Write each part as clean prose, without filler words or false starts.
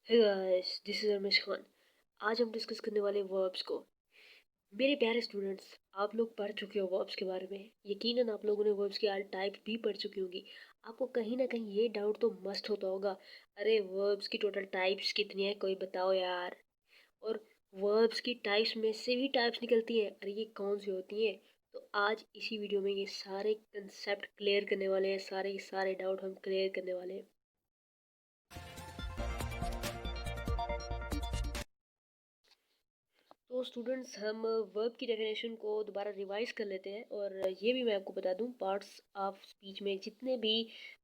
Hey guys, this is Ramesh Khan. आज हम discuss करने वाले वर्ब्स को। मेरे प्यारे स्टूडेंट्स, आप लोग पढ़ चुके हो वर्ब्स के बारे में। यकीनन आप लोगों ने वर्ब्स के टाइप भी पढ़ चुकी होंगी। आपको कहीं ना कहीं ये डाउट तो मस्ट होता होगा, अरे वर्ब्स की टोटल टाइप्स कितनी है, कोई बताओ यार। और वर्ब्स की टाइप्स में से भी टाइप्स निकलती हैं, अरे ये कौन सी होती हैं। तो आज इसी वीडियो में ये सारे कंसेप्ट क्लियर करने वाले हैं, सारे के सारे डाउट हम क्लियर करने वाले हैं। तो स्टूडेंट्स, हम वर्ब की डेफिनेशन को दोबारा रिवाइज कर लेते हैं। और ये भी मैं आपको बता दूं, पार्ट्स ऑफ स्पीच में जितने भी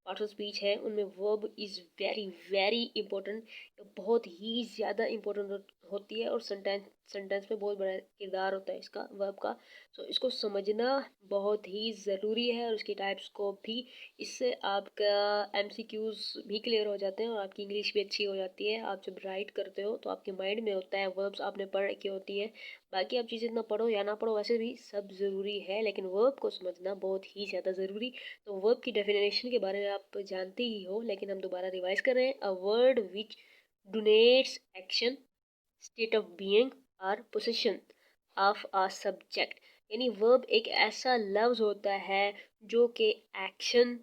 पार्ट्स ऑफ स्पीच हैं उनमें verb is very very important, बहुत ही ज़्यादा इंपॉर्टेंट होती है। और सेंटेंस सेंटेंस में बहुत बड़ा किरदार होता है इसका, वर्ब का। तो इसको समझना बहुत ही ज़रूरी है, और उसकी टाइप्स को भी। इससे आपका एमसीक्यूज भी क्लियर हो जाते हैं और आपकी इंग्लिश भी अच्छी हो जाती है। आप जब राइट करते हो तो आपके माइंड में होता है, वर्ब्स आपने पढ़ रखी होती है। बाकी आप चीज़ें इतना पढ़ो या ना पढ़ो, वैसे भी सब ज़रूरी है, लेकिन वर्ब को समझना बहुत ही ज़्यादा ज़रूरी। तो वर्ब की डेफिनेशन के बारे में आप जानते ही हो, लेकिन हम दोबारा रिवाइज कर रहे हैं। A word which denotes action, state of being और पोजीशन ऑफ अ सब्जेक्ट। यानी वर्ब एक ऐसा लफ्ज होता है जो कि एक्शन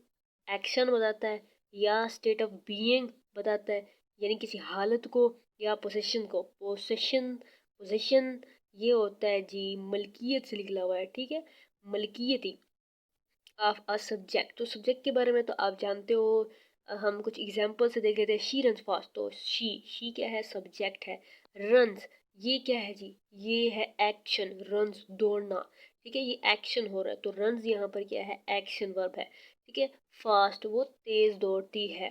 एक्शन बताता है, या स्टेट ऑफ बीइंग बताता है, यानी किसी हालत को, या पोजीशन को। पोजीशन पोजीशन ये होता है जी, मलकियत से निकला हुआ है, ठीक है। मलकियती ऑफ अ सब्जेक्ट। तो सब्जेक्ट के बारे में तो आप जानते हो। हम कुछ एग्जांपल से देख लेते हैं। शी रन्स फास्ट, तो शी क्या है, सब्जेक्ट है। रन्स, ये क्या है जी, ये है एक्शन। रन्स दौड़ना, ठीक है, ये एक्शन हो रहा है, तो रन्स यहाँ पर क्या है, एक्शन वर्ब है, ठीक है। फास्ट, वो तेज दौड़ती है,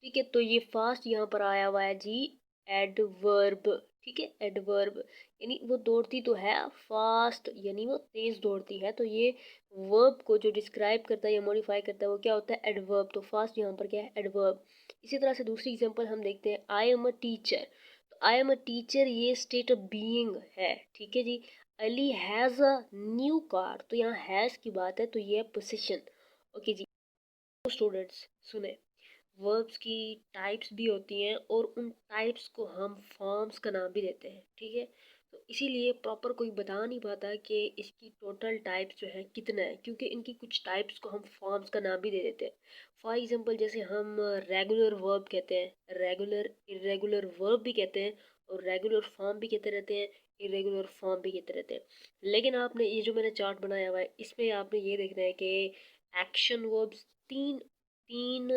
ठीक है। तो ये फास्ट यहाँ पर आया हुआ है जी, एडवर्ब, ठीक है, एडवर्ब। यानी वो दौड़ती तो है फास्ट, यानी वो तेज दौड़ती है। तो ये वर्ब को जो डिस्क्राइब करता है या मॉडिफाई करता है वो क्या होता है, एडवर्ब। तो फास्ट यहाँ पर क्या है, एडवर्ब। इसी तरह से दूसरी एग्जांपल हम देखते हैं, आई एम अ टीचर। तो आई एम अ टीचर ये स्टेट ऑफ बीइंग है, ठीक है जी। Ali has a new car, तो यहाँ हैज़ की बात है, तो ये है पोजीशन। ओके जी। तो स्टूडेंट्स सुने, वर्ब्स की टाइप्स भी होती हैं, और उन टाइप्स को हम फॉर्म्स का नाम भी देते हैं, ठीक है। तो इसीलिए प्रॉपर कोई बता नहीं पाता कि इसकी टोटल टाइप्स जो है कितना है, क्योंकि इनकी कुछ टाइप्स को हम फॉर्म्स का नाम भी दे देते हैं। फॉर एग्जांपल, जैसे हम रेगुलर वर्ब कहते हैं, रेगुलर इरेगुलर वर्ब भी कहते हैं, और रेगुलर फॉर्म भी कहते रहते हैं, इरेगुलर फॉर्म भी कहते रहते हैं। लेकिन आपने ये जो मैंने चार्ट बनाया हुआ है, इसमें आपने ये देखना है कि एक्शन वर्ब्स, तीन तीन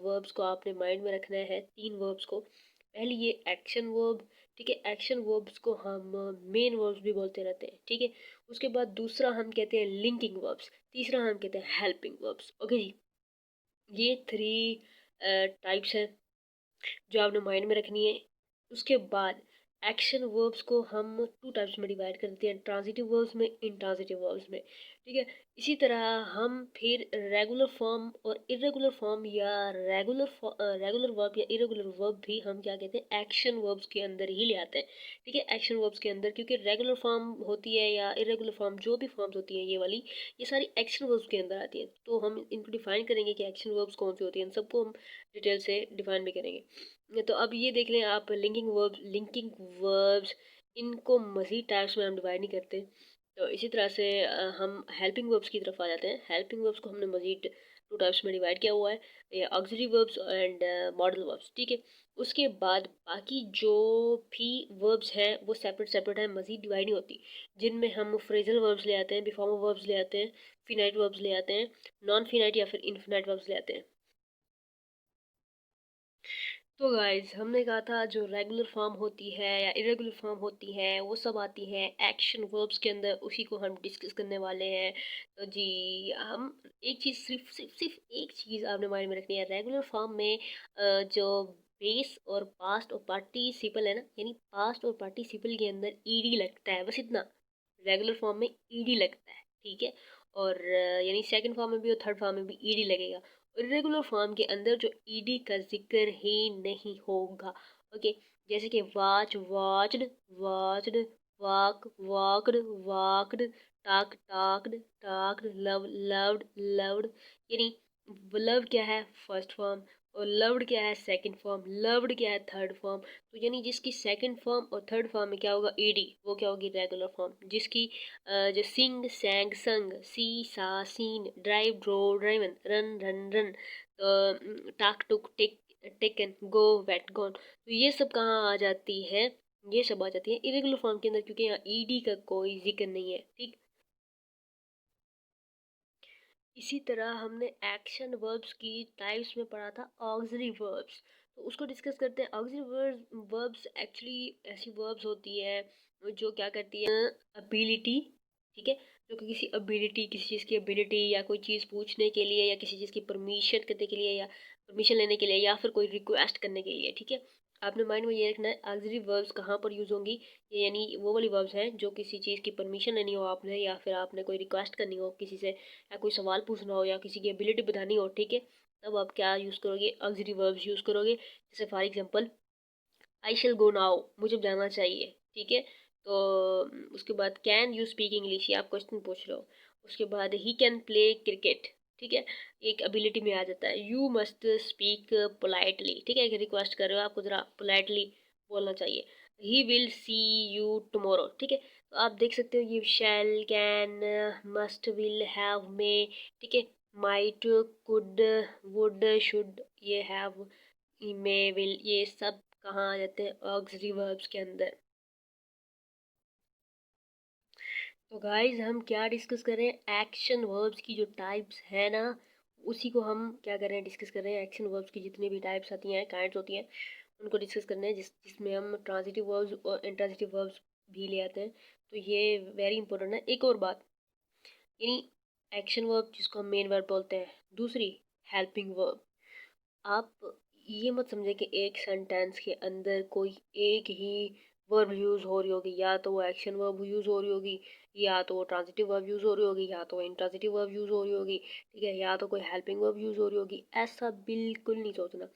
वर्ब्स को आपने माइंड में रखना है, तीन वर्ब्स को। पहली ये एक्शन वर्ब, ठीक है। एक्शन वर्ब्स को हम मेन वर्ब्स भी बोलते रहते हैं, ठीक है। उसके बाद दूसरा हम कहते हैं लिंकिंग वर्ब्स, तीसरा हम कहते हैं हेल्पिंग वर्ब्स। ओके जी, ये थ्री टाइप्स हैं जो आपने माइंड में रखनी है। उसके बाद एक्शन वर्ब्स को हम टू टाइप्स में डिवाइड कर देते हैं, ट्रांजिटिव वर्ब्स में, इंट्रांजिटिव वर्ब्स में, ठीक है। इसी तरह हम फिर रेगुलर फॉर्म और इरेगुलर फॉर्म, या रेगुलर वर्ब या इरेगुलर वर्ब भी हम क्या कहते हैं, एक्शन वर्ब्स के अंदर ही ले आते हैं, ठीक है। एक्शन वर्ब्स के अंदर, क्योंकि रेगुलर फॉर्म होती है या इरेगुलर फॉर्म, जो भी फॉर्म्स होती हैं ये वाली, ये सारी एक्शन वर्ब्स के अंदर आती है। तो हम इनको डिफाइन करेंगे कि एक्शन वर्ब्स कौन सी होती हैं, इन सबको हम डिटेल से डिफाइन भी करेंगे। तो अब ये देख लें आप, लिंकिंग वर्ब्स इनको मज़ीद टाइप्स में हम डिवाइड नहीं करते। तो इसी तरह से हम हेल्पिंग वर्ब्स की तरफ आ जाते हैं। हेल्पिंग वर्ब्स को हमने मज़ीद टू टाइप्स में डिवाइड किया हुआ है, ये auxiliary verbs and modal verbs, ठीक है। उसके बाद बाकी जो भी वर्ब्स हैं वो सेपरेट सेपरेट हैं, मज़ीद डिवाइड नहीं होती, जिनमें हम फ्रेजल वर्ब्स ले आते हैं, बिफॉर्मर वर्ब्स ले आते हैं, फिनाइट वर्ब्स ले आते हैं, नॉन फिनाइट या फिर इनफिनाइट वर्ब्स ले आते हैं। तो गाइज, हमने कहा था जो रेगुलर फॉर्म होती है या इरेगुलर फॉर्म होती है वो सब आती है एक्शन वर्ब्स के अंदर, उसी को हम डिस्कस करने वाले हैं। तो जी, हम एक चीज़, सिर्फ एक चीज़ आपने माइंड में रखनी है। रेगुलर फॉर्म में जो बेस और पास्ट और पार्टिसिपल है ना, यानी पास्ट और पार्टिसिपल के अंदर ईडी लगता है, बस इतना। रेगुलर फॉर्म में ईडी लगता है, ठीक है। और यानी सेकंड फॉर्म में भी और थर्ड फॉर्म में भी ईडी लगेगा। इरेगुलर फॉर्म के अंदर जो ईडी का जिक्र ही नहीं होगा। ओके, जैसे कि watch, watched, watched, walk, walked, walked, talk, talked, talked, love, loved, loved. यानी लव क्या है, फर्स्ट फॉर्म, और लव्ड क्या है सेकंड फॉर्म, लव्ड क्या है थर्ड फॉर्म। तो यानी जिसकी सेकंड फॉर्म और थर्ड फॉर्म में क्या होगा ईडी, वो क्या होगी रेगुलर फॉर्म। जिसकी जो सिंग सैंग sung, see saw seen, drive drove driven, run ran run, तो take took tick taken, go went gone, तो ये सब कहाँ आ जाती है, ये सब आ जाती है इरेगुलर फॉर्म के अंदर, क्योंकि यहाँ ईडी का कोई जिक्र नहीं है। ठीक, इसी तरह हमने एक्शन वर्ब्स की टाइप्स में पढ़ा था ऑक्सिलरी वर्ब्स, तो उसको डिस्कस करते हैं। ऑक्सिलरी वर्ब्स एक्चुअली ऐसी वर्ब्स होती है जो क्या करती है अबिलिटी, ठीक है, जो कि किसी अबिलिटी, किसी चीज़ की अबिलिटी या कोई चीज़ पूछने के लिए या किसी चीज़ की परमिशन करने के लिए या परमिशन लेने के लिए या फिर कोई रिक्वेस्ट करने के लिए। ठीक है, आपने माइंड में ये रखना है ऑक्सिलरी वर्ब्स कहाँ पर यूज़ होंगी, ये यानी वो वाली वर्ब्स हैं जो किसी चीज़ की परमिशन लेनी हो आपने, या फिर आपने कोई रिक्वेस्ट करनी हो किसी से, या कोई सवाल पूछना हो या किसी की एबिलिटी बतानी हो। ठीक है, तब आप क्या यूज़ करोगे, ऑक्सिलरी वर्ब्स यूज़ करोगे। जैसे for example I shall go now, मुझे जाना चाहिए। ठीक है, तो उसके बाद कैन यू स्पीक इंग्लिश, ये आप क्वेश्चन पूछ रहे हो। उसके बाद ही कैन प्ले क्रिकेट, ठीक है, एक एबिलिटी में आ जाता है। यू मस्ट स्पीक पोलाइटली, ठीक है, एक रिक्वेस्ट कर रहे हो, आपको ज़रा पोलाइटली बोलना चाहिए। He will see you tomorrow, ठीक है, तो आप देख सकते हो ये shall can must will have may, ठीक है, माइट कुड वुड शुड, ये हैव मे विल, ये सब कहाँ आ जाते हैं ऑक्सिलरी वर्ब्स के अंदर। तो गाइस हम क्या डिस्कस कर रहे हैं, एक्शन वर्ब्स की जो टाइप्स है ना, उसी को हम क्या कर रहे हैं डिस्कस कर रहे हैं। एक्शन वर्ब्स की जितनी भी टाइप्स आती हैं, काइंड्स होती हैं, उनको डिस्कस करने हैं, जिसमें हम ट्रांजिटिव वर्ब्स और इंट्रांजिटिव वर्ब्स भी ले आते हैं। तो ये वेरी इंपॉर्टेंट है। एक और बात, यानी एक्शन वर्ब जिसको हम मेन वर्ब बोलते हैं, दूसरी हेल्पिंग वर्ब। आप ये मत समझे कि एक सेंटेंस के अंदर कोई एक ही वर्ब यूज़ हो रही होगी, या तो वो एक्शन वर्ब यूज़ हो रही होगी, या तो वो ट्रांजिटिव वर्ब यूज़ हो रही होगी, या तो वो इंट्रांजिटिव वर्ब यूज़ हो रही होगी, ठीक है, या तो कोई हेल्पिंग वर्ब यूज़ हो रही होगी। ऐसा बिल्कुल नहीं सोचना।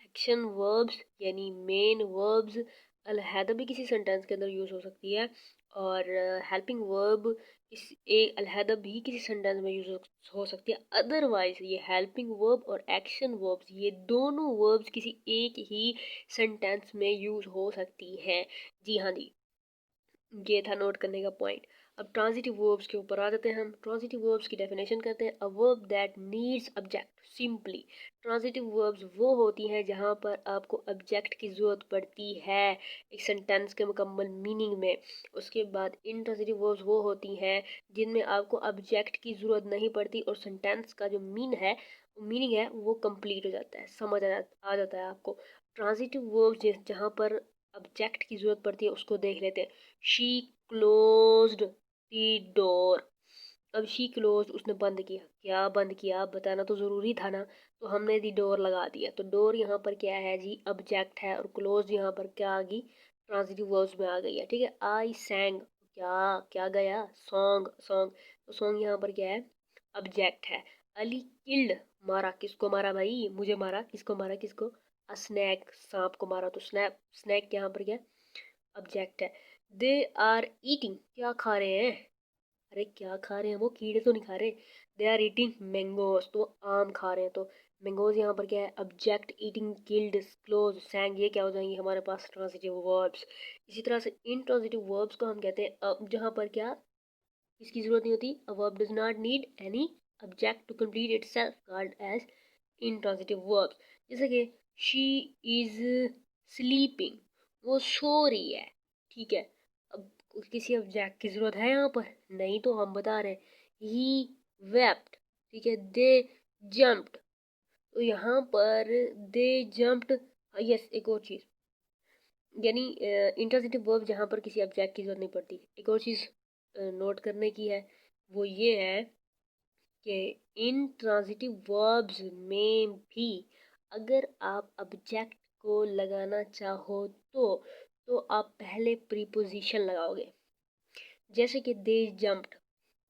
एक्शन वर्ब्स यानी मेन वर्ब्स अलहदा भी किसी सेंटेंस के अंदर यूज़ हो सकती है, और हेल्पिंग वर्ब इस एक अलहदा भी किसी सेंटेंस में यूज़ हो सकती है। अदरवाइज ये हेल्पिंग वर्ब और एक्शन वर्ब्स ये दोनों वर्ब्स किसी एक ही सेंटेंस में यूज़ हो सकती हैं। जी हाँ जी, ये था नोट करने का पॉइंट। अब ट्रांजिटिव वर्ब्स के ऊपर आ जाते हैं हम। ट्रांजिटिव वर्ब्स की डेफिनेशन करते हैं। A verb that needs object simply. Transitive verbs वो होती हैं जहाँ पर आपको ऑब्जेक्ट की ज़रूरत पड़ती है एक सेंटेंस के मुकम्मल मीनिंग में। उसके बाद इंट्रांजिटिव वर्ब्स वो होती हैं जिनमें आपको ऑब्जेक्ट की ज़रूरत नहीं पड़ती और सेंटेंस का जो मीनिंग है वो कंप्लीट हो जाता है, आ जाता है आपको। ट्रांजिटिव वर्ब्स जहाँ पर ऑब्जेक्ट की ज़रूरत पड़ती है उसको देख लेते हैं। She closed the door. अब शी क्लोज, उसने बंद किया, क्या बंद किया बताना तो ज़रूरी था ना, तो हमने दी डोर लगा दिया। तो डोर यहाँ पर क्या है जी, ऑब्जेक्ट है, और क्लोज यहाँ पर क्या आ गई, ट्रांजिटिव वर्ब्स में आ गई है। ठीक है, आई सैंग, क्या क्या गया, सॉन्ग सॉन्ग, तो सॉन्ग यहाँ पर क्या है, ऑब्जेक्ट है। अली किल्ड, मारा, किसको मारा भाई, मुझे मारा, किसको मारा, किसको, स्नैक, सांप को मारा, तो स्नैक यहाँ पर क्या ऑब्जेक्ट है। दे आर ईटिंग, क्या खा रहे हैं, अरे क्या खा रहे हैं, वो कीड़े तो नहीं खा रहे। दे आर ईटिंग मैंगोज, तो आम खा रहे हैं, तो मैंगोज यहाँ पर क्या है ऑब्जेक्ट। ईटिंग, किल्ड, क्लोज, सैंग, ये क्या हो जाएंगे हमारे पास ट्रांजिटिव वर्ब्स। इसी तरह से इनट्रांजिटिव वर्ब्स को हम कहते हैं जहाँ पर क्या किसकी जरूरत नहीं होती, a verb does not need any object to complete itself, called as intransitive verbs. जैसे कि शी इज स्लीपिंग, वो सो रही है, ठीक है। अब किसी ऑब्जेक्ट की जरूरत है यहाँ पर, नहीं, तो हम बता रहे हैं ही वेप्ट, ठीक है। दे जम्प्ड, तो यहाँ पर दे जम्प्ड, यस, एक और चीज़, यानी इंट्रांजिटिव वर्ब जहाँ पर किसी ऑब्जेक्ट की जरूरत नहीं पड़ती। एक और चीज़ नोट करने की है, वो ये है कि इन ट्रांजिटिव वर्ब्स में भी अगर आप ऑब्जेक्ट को लगाना चाहो तो आप पहले प्रीपोजिशन लगाओगे। जैसे कि दे जंप्ड,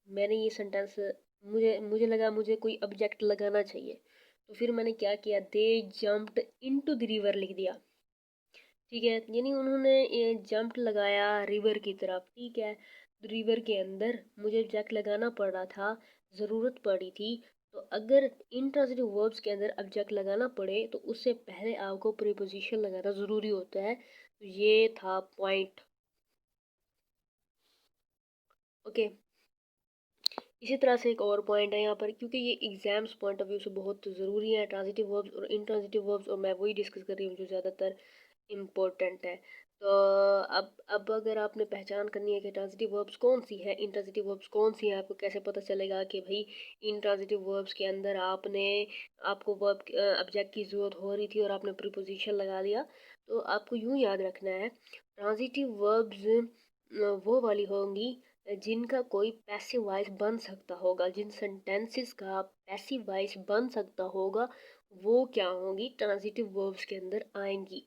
मैंने ये सेंटेंस, मुझे मुझे लगा मुझे कोई ऑब्जेक्ट लगाना चाहिए, तो फिर मैंने क्या किया, दे जंप्ड इनटू द रिवर लिख दिया, ठीक है। यानी उन्होंने ये जंप लगाया रिवर की तरफ, ठीक है। रिवर के अंदर मुझे जैक लगाना पड़ रहा था, ज़रूरत पड़ी थी, तो अगर इंट्रांजिटिव वर्ब्स के अंदर ऑब्जेक्ट लगाना पड़े तो उससे पहले आपको प्रीपोजिशन लगाना ज़रूरी होता है। तो ये था पॉइंट। ओके, इसी तरह से एक और पॉइंट है यहाँ पर, क्योंकि ये एग्जाम्स पॉइंट ऑफ व्यू से बहुत ज़रूरी है ट्रांजिटिव वर्ब्स और इंट्रांजिटिव वर्ब्स, और मैं वही डिस्कस कर रही हूँ जो ज़्यादातर इम्पोर्टेंट है। तो अब अगर आपने पहचान करनी है कि ट्रांजिटिव वर्ब्स कौन सी है, इंट्रांजिटिव वर्ब्स कौन सी है, आपको कैसे पता चलेगा कि भाई इंट्रांजिटिव वर्ब्स के अंदर आपको वर्ब ऑब्जेक्ट की ज़रूरत हो रही थी और आपने प्रीपोजिशन लगा दिया। तो आपको यूँ याद रखना है, ट्रांजिटिव वर्ब्स वो वाली होंगी जिनका कोई पैसिव वॉइस बन सकता होगा, जिन सेंटेंसेस का पैसिव वॉइस बन सकता होगा, वो क्या होंगी, ट्रांजिटिव वर्ब्स के अंदर आएंगी।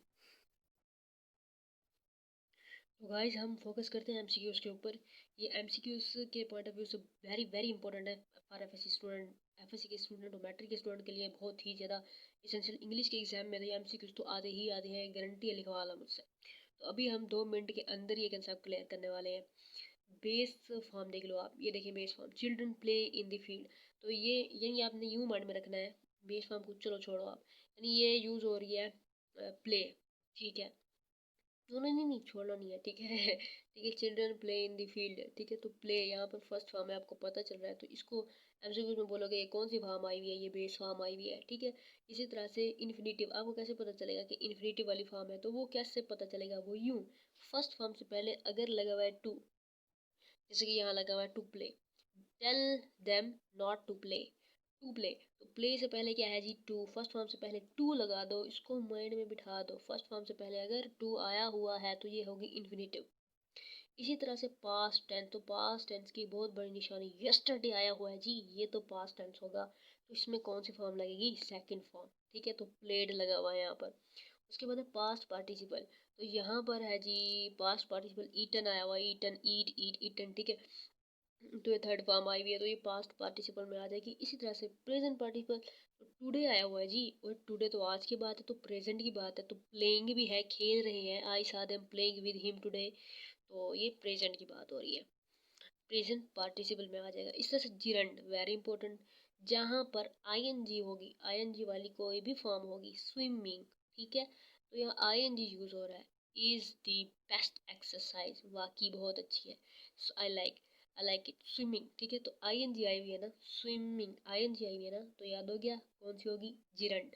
तो गाइस हम फोकस करते हैं एमसीक्यूज के ऊपर। ये एमसीक्यूज के पॉइंट ऑफ व्यू से वेरी वेरी इंपॉर्टेंट है फॉर एफएससी स्टूडेंट, एफएससी के स्टूडेंट और मैट्रिक के स्टूडेंट के लिए बहुत ही ज़्यादा इसेंशियल। इंग्लिश के एग्जाम में तो एमसीक्यूज तो आते ही आते हैं, गारंटी है, लिखवा ला मुझसे। तो अभी हम 2 मिनट के अंदर ये कंसेप्ट क्लियर करने वाले हैं। बेस फॉर्म देख लो आप, ये देखिए base form, children play in the field. तो ये यानी आपने यूँ माइंड में रखना है, बेस फॉर्म को चलो छोड़ो आप, यानी ये यूज़ हो रही है प्ले, ठीक है। नहीं नहीं नहीं, छोड़ना नहीं है, ठीक है ठीक है, children play in the field, ठीक है। तो प्ले यहाँ पर फर्स्ट फॉर्म है, आपको पता चल रहा है, तो इसको एमसीक्यू में बोलोगे ये कौन सी फॉर्म आई हुई है, ये बेस फॉर्म आई हुई है, ठीक है। इसी तरह से इन्फिनेटिव, आपको कैसे पता चलेगा कि इन्फिनेटिव वाली फॉर्म है, तो वो कैसे पता चलेगा, वो यूँ, फर्स्ट फॉर्म से पहले अगर लगा हुआ है टू, जैसे कि यहाँ लगा हुआ है to play, tell them not to play, to play. तो प्ले से पहले क्या है जी, टू, फर्स्ट फॉर्म से पहले टू लगा दो, इसको माइंड में बिठा दो, फर्स्ट फॉर्म से पहले अगर टू आया हुआ है तो ये होगी इन्फिनेटिव। इसी तरह से पास्ट टेंस, तो पास्ट टेंस की बहुत बड़ी निशानी, यस्टरडे आया हुआ है जी, ये तो पास्ट टेंस होगा, तो इसमें कौन सी फॉर्म लगेगी, सेकंड फॉर्म, ठीक है। तो प्लेड लगा हुआ है यहाँ पर। उसके बाद है पास्ट पार्टिसिपल, तो यहाँ पर है जी पास्ट पार्टिसिपल, ईटन आया हुआ है, ईटन, ईट, ईट, ईटन, ठीक है। तो ये थर्ड फॉर्म आई हुई है, तो ये पास्ट पार्टिसिपल में आ जाएगी। इसी तरह से प्रेजेंट पार्टिसिपल, तो टुडे आया हुआ है जी, और टुडे तो आज की बात है, तो प्रेजेंट की बात है, तो प्लेइंग भी है, खेल रहे हैं, आई सा them playing with him today, तो ये प्रेजेंट की बात हो रही है, प्रेजेंट पार्टिसिपल में आ जाएगा। इस तरह से जिरंड, वेरी इंपॉर्टेंट, जहाँ पर आईएनजी होगी, आईएनजी वाली कोई भी फॉर्म होगी, स्विमिंग, ठीक है, तो यहाँ आईएनजी यूज हो रहा है, इज द बेस्ट एक्सरसाइज, वाकई बहुत अच्छी है, आई लाइक इट, स्विमिंग, ठीक है। तो आईएनजी आई हुई है ना, स्विमिंग आईएनजी आई हुई है ना, तो याद हो गया कौन सी होगी, जिरंड।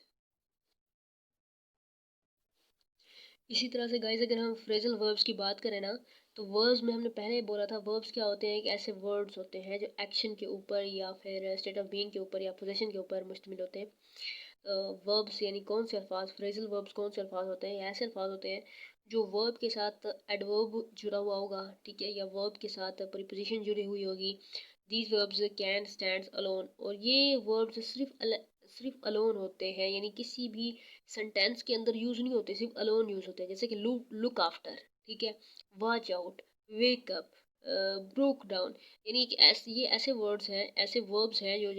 इसी तरह से गाइस अगर हम फ्रेजल वर्ब्स की बात करें ना, तो वर्ब्स में हमने पहले ही बोला था, वर्ब्स क्या होते हैं, कि ऐसे वर्ड्स होते हैं जो एक्शन के ऊपर या फिर स्टेट ऑफ बीइंग के ऊपर या पोजीशन के ऊपर मुश्तमिल होते हैं। वर्ब्स यानी कौन से अल्फाज, फ्रेजल वर्ब्स कौन से अल्फाज होते हैं, ऐसे अल्फाज होते हैं जो वर्ब के साथ एडवर्ब जुड़ा हुआ होगा, ठीक है, या वर्ब के साथ प्रीपोजिशन जुड़ी हुई होगी। These verbs can stand alone, और ये वर्ब्स सिर्फ अलोन होते हैं, यानी किसी भी सेंटेंस के अंदर यूज नहीं होते, सिर्फ अलोन यूज होते हैं। जैसे कि लुक आफ्टर, ठीक है, watch out, wake up, broke down, यानी कि ऐसे ये ऐसे वर्ड्स हैं, ऐसे वर्ब्स हैं जो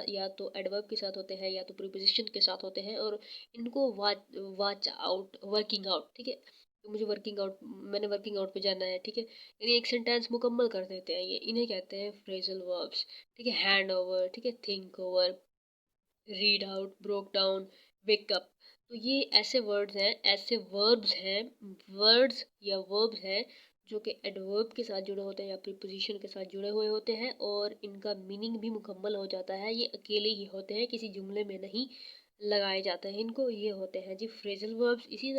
या तो एडवर्ब के साथ होते हैं या तो प्रीपोजिशन के साथ होते हैं, और इनको वॉच आउट, वर्किंग आउट, ठीक है, तो मुझे वर्किंग आउट, मैंने वर्किंग आउट पे जाना है, ठीक है, यानी एक सेंटेंस मुकम्मल कर देते हैं, ये इन्हें कहते हैं फ्रेजल वर्ब्स, ठीक है। हैंड ओवर, ठीक है, think over, read out, broke down, wake up, तो ये ऐसे वर्ड्स हैं, ऐसे वर्ब्स हैं, वर्ड्स या वर्ब्स हैं जो कि एडवर्ब के साथ जुड़े होते हैं या प्रीपोजिशन के साथ जुड़े हुए होते हैं, और इनका मीनिंग भी मुकम्मल हो जाता है, ये अकेले ही होते हैं, किसी जुमले में नहीं लगाए जाते हैं इनको, ये होते हैं जी फ्रेजल वर्ब्स। इसी तरह